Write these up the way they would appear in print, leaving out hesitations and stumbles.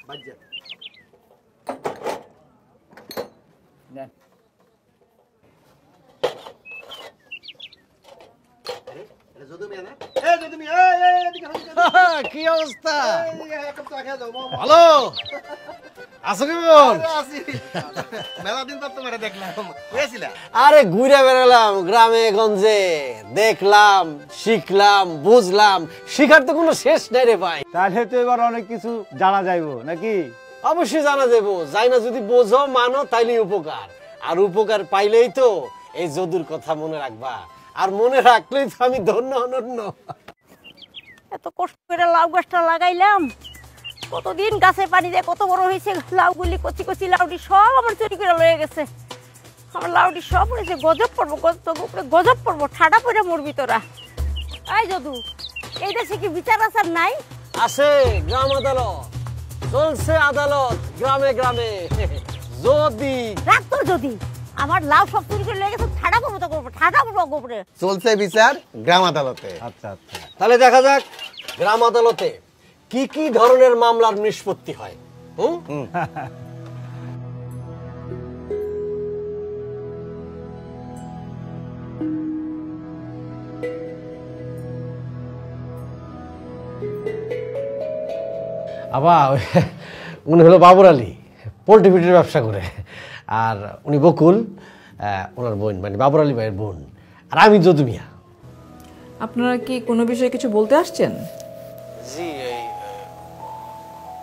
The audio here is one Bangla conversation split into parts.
বাজ্জা নেন। আরে এটা যদু মিয়া না? এই যদু মিয়া, এই এদিকে এদিকে কি অবস্থা? এক কাপ চা খেয়ে যাও মামা। ভালো আছো কেমন? আরে আছি। মেলা দিন পর তোমারে দেখলাম। হয়েছিল? আরে ঘুরে বেড়ালাম গ্রামে গঞ্জে, দেখলাম, শিখলাম, বুঝলাম, শিখার তো কোনো শেষ নাই রে ভাই। তাহলে তো এবার অনেক কিছু জানা যাইবো নাকি? অবশ্যই জানা দেবো, যাই না যদি বোঝো মানো তাইলে উপকার, আর উপকার পাইলেই তো এই যদুর কথা মনে রাখবা, আর মনে রাখলেই তো আমি ধন্য অনন্য। এত কষ্ট করে লাউ গাছটা লাগাইলাম, কতদিন গাছে পানি দিয়ে কত বড় হয়েছে, লাউগুলি কচি কচি লাউটি সব আমার চুরি করে লয়ে গেছে। আমার লাউটি সব পড়েছে, গজব পড়বো, গজব পড়বো, ঠাডা পড়ে মরবি তোরা। এই যদু, এই দেশে কি বিচার আচার নাই? আছে গ্রাম আদালত, চলছে আদালত গ্রামে গ্রামে। যদি রাখ তোর যদি আমার লাউ সব চুরি করে লয়ে গেছে, ঠাডা করবো তো করবো, ঠাডা করবো গোপরে। চলছে বিচার গ্রাম আদালতে। আচ্ছা আচ্ছা, তাহলে দেখা যাক গ্রাম আদালতে কি কি ধরনের মামলার নিষ্পত্তি হয়। আবার উনি হলো বাবর আলী, পোল্ট্রি ফিটের ব্যবসা করে, আর উনি বকুল ওনার বোন, মানে বাবর আলী ভাইয়ের বোন, আর আমি যদু মিয়া। আপনারা কি কোনো বিষয়ে কিছু বলতে আসছেন? জি, এই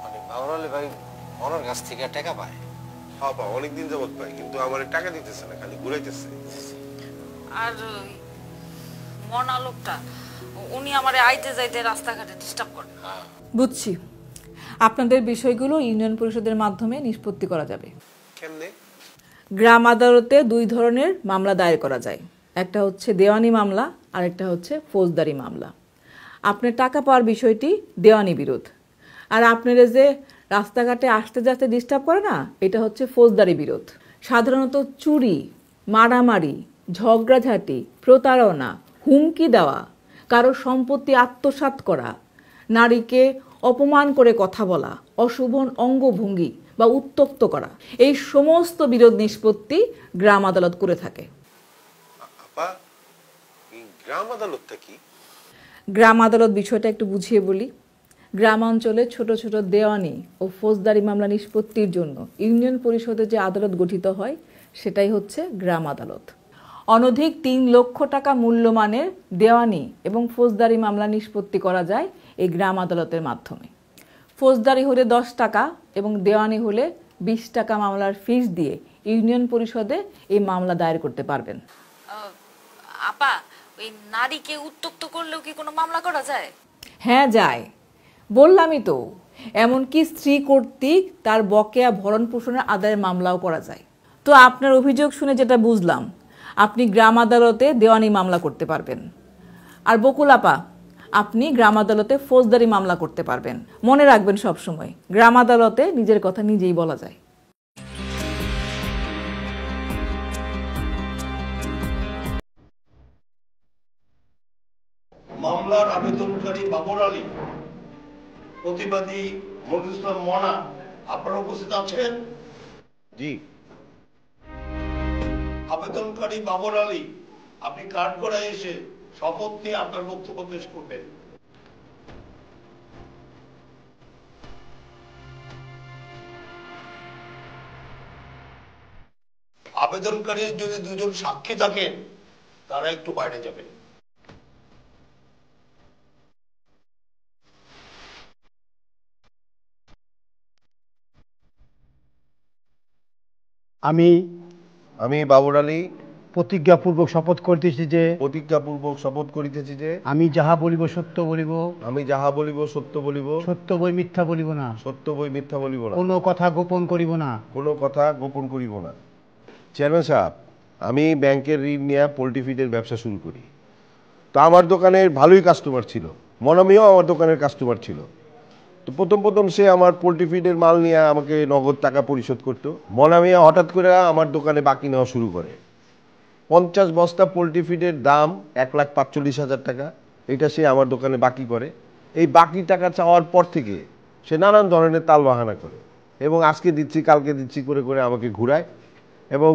মানে বাবর আলী ভাই ওনার কাছ থেকে টাকা পায়। হ্যাঁ পা অনেকদিন যাবত পাই, কিন্তু আমার টাকা দিতেছে না, খালি ঘুরাইতেছে। আর মনা লোকটা উনি আমারে আইতে যাইতে রাস্তাঘাটে ডিস্টার্ব করে। বুঝছি, আপনাদের বিষয়গুলো ইউনিয়ন পরিষদের মাধ্যমে নিষ্পত্তি করা যাবে। কেমনে? গ্রাম আদালতে দুই ধরনের মামলা দায়ের করা যায়, একটা হচ্ছে দেওয়ানি মামলা আর একটা হচ্ছে ফৌজদারি মামলা। আপনার টাকা পাওয়ার বিষয়টি দেওয়ানি বিরোধ, আর আপনারা যে রাস্তাঘাটে আসতে যাতে ডিস্টার্ব করে না, এটা হচ্ছে ফৌজদারি বিরোধ। সাধারণত চুরি, মারামারি, ঝগড়াঝাটি, প্রতারণা, হুমকি দেওয়া, কারো সম্পত্তি আত্মসাৎ করা, নারীকে অপমান করে কথা বলা, অশোভন অঙ্গভঙ্গি বা উত্তপ্ত করা, এই সমস্ত বিরোধ নিষ্পত্তি গ্রাম আদালত করে থাকে। আপা এই গ্রাম আদালতটা কি? গ্রাম আদালত বিষয়টা একটু বুঝিয়ে বলি। গ্রাম অঞ্চলে ছোট ছোট দেওয়ানি ও ফৌজদারি মামলা নিষ্পত্তির জন্য ইউনিয়ন পরিষদে যে আদালত গঠিত হয় সেটাই হচ্ছে গ্রাম আদালত। অনধিক ৩ লক্ষ টাকা মূল্যমানের দেওয়ানি এবং ফৌজদারি মামলা নিষ্পত্তি করা যায় এই গ্রাম আদালতের মাধ্যমে। ফৌজদারি হলে 10 টাকা এবং দেওয়ানি হলে 20 টাকা মামলার ফিস দিয়ে ইউনিয়ন পরিষদে এই মামলা দায়ের করতে পারবেন। আপা, ওই নারীকে উত্তক্ত করলেও কি কোনো মামলা করা যায়? হ্যাঁ যায়, বললামই তো। এমনকি স্ত্রী কর্তৃক তার বকেয়া ভরণ পোষণের আদায়ের মামলাও করা যায়। তো আপনার অভিযোগ শুনে যেটা বুঝলাম, আপনি গ্রাম আদালতে দেওয়ানি মামলা করতে পারবেন, আর বকুল আপা আপনি গ্রাম আদালতে ফৌজদারি মামলা করতে পারবেন। মনে রাখবেন সবসময়, গ্রাম আদালতে নিজের কথা নিজেই বলা যায়। মামলার আবেদনকারী বাবর আলী, প্রতিবাদী মনিরুল ইসলাম মনা, আপনারা উপস্থিত আছেন? জি। আবেদনকারী বাবর আলী, আপনি কাঠগড়ায় এসে শপথ নিয়ে আপনার বক্তব্য পেশ করবেন। আবেদনকারীর যদি দুজন সাক্ষী থাকেন তারা একটু বাইরে যাবেন। আমি বাবর আলী প্রতিজ্ঞাপূর্বক শপথ করিতেছি যে আমি যাহা বলিব সত্য বলিব, সত্য বই মিথ্যা বলিব না, কোনো কথা গোপন করিব না। চেয়ারম্যান সাহেব, আমি ব্যাংকের ঋণ নিয়ে পোল্ট্রি ফিডের ব্যবসা শুরু করি। তো আমার দোকানের ভালোই কাস্টমার ছিল, মনামিও আমার দোকানের কাস্টমার ছিল। তো প্রথম সে আমার পোল্ট্রি ফিডের মাল নিয়ে আমাকে নগদ টাকা পরিশোধ করতো। মনামিয়া হঠাৎ করে আমার দোকানে বাকি নেওয়া শুরু করে। 50 বস্তা পোল্ট্রি ফিডের দাম 1,45,000 টাকা, এটা সে আমার দোকানে বাকি করে। এই বাকি টাকা চাওয়ার পর থেকে সে নানান ধরনের তাল বাহানা করে এবং আজকে দিচ্ছি কালকে দিচ্ছি করে করে আমাকে ঘুরায়। এবং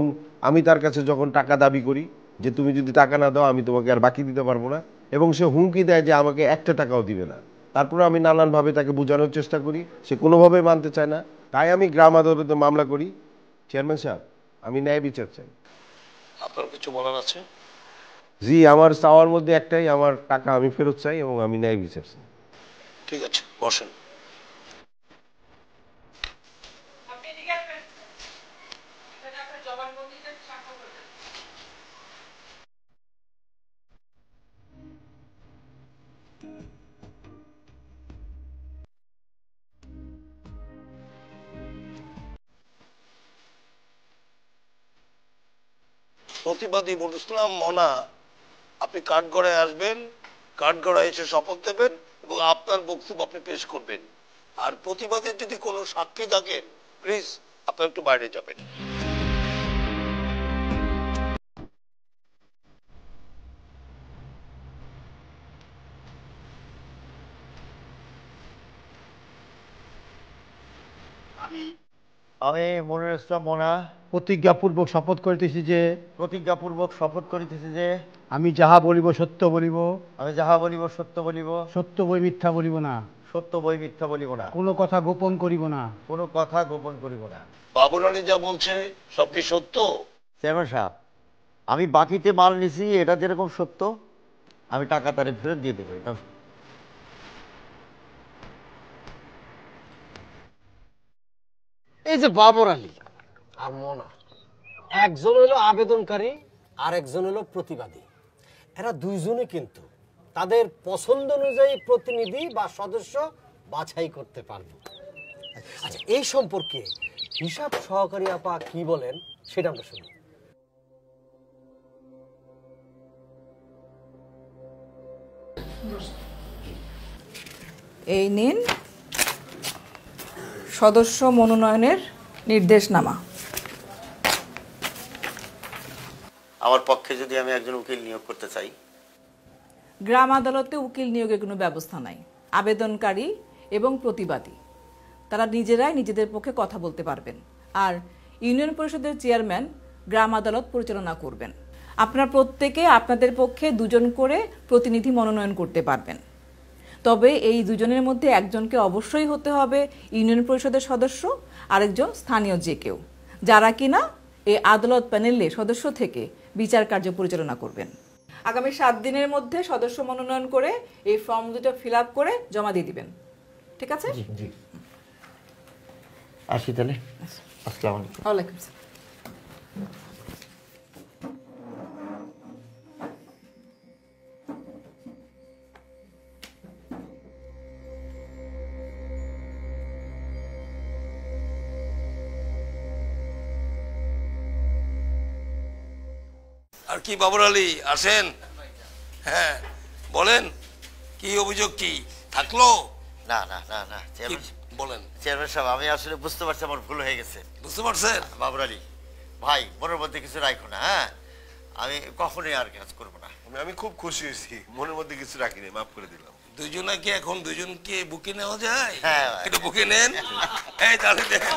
আমি তার কাছে যখন টাকা দাবি করি যে তুমি যদি টাকা না দাও আমি তোমাকে আর বাকি দিতে পারবো না, এবং সে হুমকি দেয় যে আমাকে একটা টাকাও দিবে না। তারপরে আমি নানানভাবে তাকে বোঝানোর চেষ্টা করি, সে কোনোভাবেই মানতে চায় না। তাই আমি গ্রাম আদালতে মামলা করি। চেয়ারম্যান সাহেব, আমি ন্যায় বিচার চাই। আপনার কিছু বলার আছে? জি, আমার চাওয়ার মধ্যে একটাই, আমার টাকা আমি ফেরত চাই এবং আমি ন্যায় বিচার চাই। ঠিক আছে, বসেন। প্রতিবাদী মনিরুল মনা, আপনি কাঠগড়ায় আসবেন, কাঠগড়ায় এসে শপথ দেবেন এবং আপনার বক্তব্য আপনি পেশ করবেন। আর প্রতিবাদের যদি কোনো সাক্ষী থাকে প্লিজ আপনি একটু বাইরে যাবেন। আমি মনিরুল ইসলাম মোনা প্রতিজ্ঞাপূর্বক শপথ করিতেছি যে আমি যাহা বলিব সত্য বলিব, সত্য বই মিথ্যা বলিব না, কোনো কথা গোপন করিব না। বাবুর আলী যা বলছে সব কি সত্য? চেয়ারম্যান সাহেব, আমি বাকিতে মাল নিছি, এটা যেরকম সত্য আমি টাকা তারে ফেরত দিয়ে দেবো। এই যে বাবর আলী আর মোনা, একজন হলো আবেদনকারী আর একজন হলো প্রতিবাদী। এরা দুইজনে কিন্তু তাদের পছন্দ অনুযায়ী প্রতিনিধি বা সদস্য বাছাই করতে পারবে। আচ্ছা, এই সম্পর্কে হিসাব সহকারী আপা কি বলেন সেটা আমরা শুনি। এই নিন সদস্য মনোনয়নের নির্দেশনামা। আমার পক্ষে যদি আমি একজন উকিল নিয়োগ করতে চাই? গ্রাম আদালতে উকিল নিয়োগের কোনো ব্যবস্থা নাই। আবেদনকারী এবং প্রতিবাদী তারা নিজেরাই নিজেদের পক্ষে কথা বলতে পারবেন। আর ইউনিয়ন পরিষদের চেয়ারম্যান গ্রাম আদালত পরিচালনা করবেন। আপনারা প্রত্যেকে আপনাদের পক্ষে দুজন করে প্রতিনিধি মনোনয়ন করতে পারবেন। তবে এই দুজনের মধ্যে একজনকে অবশ্যই হতে হবে ইউনিয়ন পরিষদের সদস্য, আরেকজন স্থানীয় যে কেউ, যারা কিনা এই আদালত প্যানেলে সদস্য থেকে বিচার কার্য পরিচালনা করবেন। আগামী 7 দিনের মধ্যে সদস্য মনোনয়ন করে এই ফর্ম দুটো ফিল আপ করে জমা দিয়ে দিবেন। ঠিক আছে? জি। আসি তাহলে। আসসালামু আলাইকুম। ওয়ালাইকুম আসসালাম। আর কি বাবুর আলী আসেন? হ্যাঁ বলেন, কি অভিযোগ কি থাকলো? না কি বলেন? চেয়ারম্যান সাহেব, আমি আসলে বুঝতে পারছি আমার ভুল হয়ে গেছে। বুঝতে পারছেন? বাবুর আলী ভাই, মনের মধ্যে কিছু রাখো না। হ্যাঁ, আমি কখনোই আর কাজ করবো না। আমি খুব খুশি হয়েছি, মনের মধ্যে কিছু রাখিনি, মাফ করে দিলাম। দুজনে কি এখন দুজনকে বুকে নেওয়া যায়? হ্যাঁ, এটা বুকে নেন। এই তাহলে দেখেন